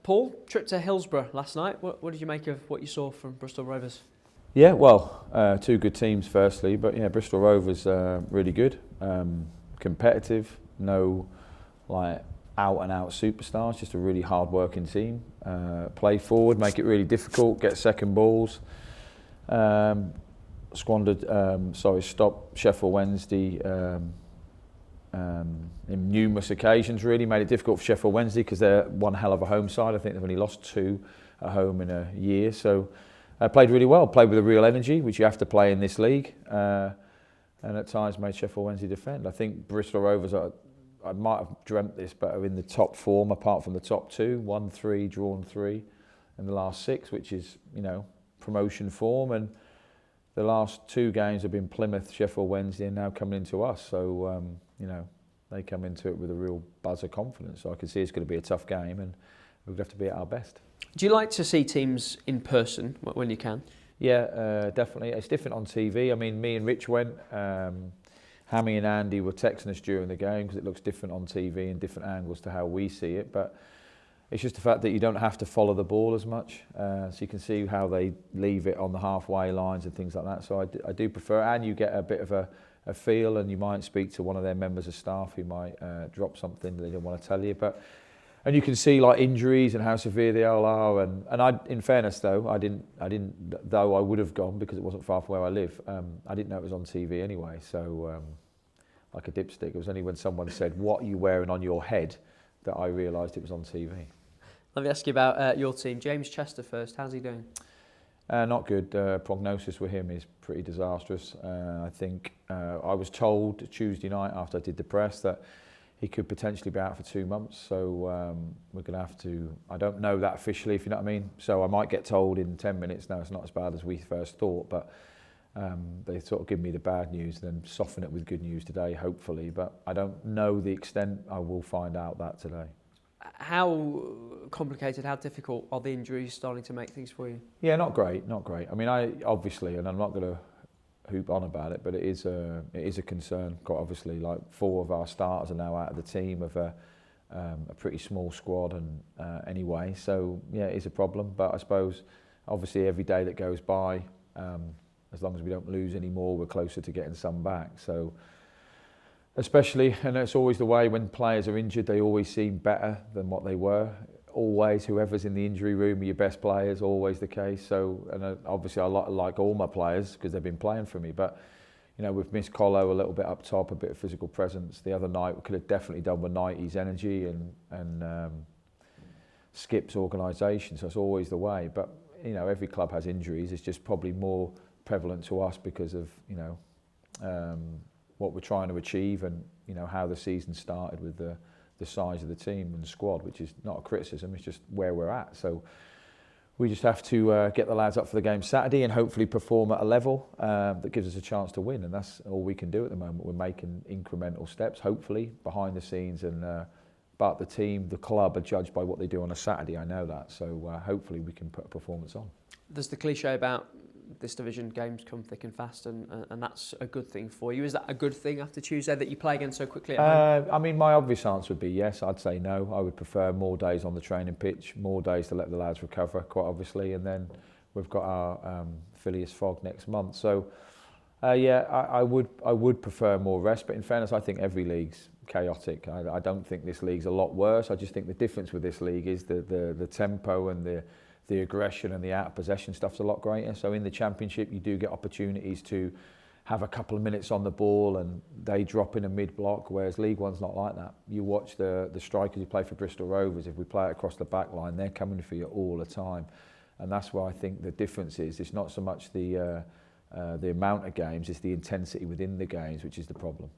Paul, trip to Hillsborough last night. What did you make of what you saw from Bristol Rovers? Yeah, well, two good teams firstly, but yeah, Bristol Rovers really good, competitive, no like out and out superstars, just a really hard working team. Play forward, make it really difficult, get second balls. Stopped Sheffield Wednesday in numerous occasions, really made it difficult for Sheffield Wednesday because they're one hell of a home side. I think they've only lost 2 at home in a year, so played really well, played with a real energy, which you have to play in this league, and at times made Sheffield Wednesday defend. I think Bristol Rovers, I might have dreamt this, but are in the top form apart from the top 2, won 3, drawn 3 in the last 6, which is, promotion form. And the last 2 games have been Plymouth, Sheffield Wednesday, and now coming into us. So, they come into it with a real buzz of confidence. So I can see it's going to be a tough game, and we'll have to be at our best. Do you like to see teams in person when you can? Yeah, definitely. It's different on TV. I mean, me and Rich went. Hammy and Andy were texting us during the game because it looks different on TV and different angles to how we see it. But it's just the fact that you don't have to follow the ball as much. So you can see how they leave it on the halfway lines and things like that. So I do prefer it. And you get a bit of a feel, and you might speak to one of their members of staff who might drop something that they don't want to tell you. And you can see like injuries and how severe they all are. And I, in fairness though, I didn't. Though I would have gone because it wasn't far from where I live. I didn't know it was on TV anyway. So like a dipstick. It was only when someone said, "What are you wearing on your head?" that I realised it was on TV. Let me ask you about your team. James Chester first. How's he doing? Not good. Prognosis with him is pretty disastrous. I think I was told Tuesday night after I did the press that he could potentially be out for 2 months. So we're going to have to, I don't know that officially, if you know what I mean. So I might get told in 10 minutes, no, it's not as bad as we first thought. But they sort of give me the bad news, then soften it with good news today, hopefully. But I don't know the extent. I will find out that today. How complicated, how difficult are the injuries starting to make things for you? Yeah, not great, not great. I mean, I obviously, and I'm not going to hoop on about it, but it is a concern, quite obviously. Like 4 of our starters are now out of the team of a pretty small squad, and anyway, so yeah, it is a problem. But I suppose, obviously, every day that goes by, as long as we don't lose any more, we're closer to getting some back. So, especially, and it's always the way when players are injured, they always seem better than what they were. Always, whoever's in the injury room are your best players, always the case. So, and obviously I like all my players because they've been playing for me, but we've missed Colo a little bit up top, a bit of physical presence. The other night we could have definitely done with Nighty's energy and Skip's organisation, so it's always the way. But, every club has injuries. It's just probably more prevalent to us because of, what we're trying to achieve and, how the season started with the size of the team and the squad, which is not a criticism, it's just where we're at. So we just have to get the lads up for the game Saturday and hopefully perform at a level that gives us a chance to win, and that's all we can do at the moment. We're making incremental steps, hopefully, behind the scenes, and but the team, the club are judged by what they do on a Saturday, I know that, so hopefully we can put a performance on. There's the cliche about this division, games come thick and fast, and that's a good thing for you. Is that a good thing after Tuesday that you play again so quickly at home? I mean, my obvious answer would be yes. I'd say no. I would prefer more days on the training pitch, more days to let the lads recover, quite obviously, and then we've got our Phileas Fogg next month. So, I would prefer more rest, but in fairness, I think every league's chaotic. I don't think this league's a lot worse. I just think the difference with this league is the tempo and the aggression and the out-of-possession stuff's a lot greater. So in the Championship, you do get opportunities to have a couple of minutes on the ball and they drop in a mid-block, whereas League One's not like that. You watch the strikers who play for Bristol Rovers, if we play it across the back line, they're coming for you all the time. And that's where I think the difference is. It's not so much the amount of games, it's the intensity within the games, which is the problem.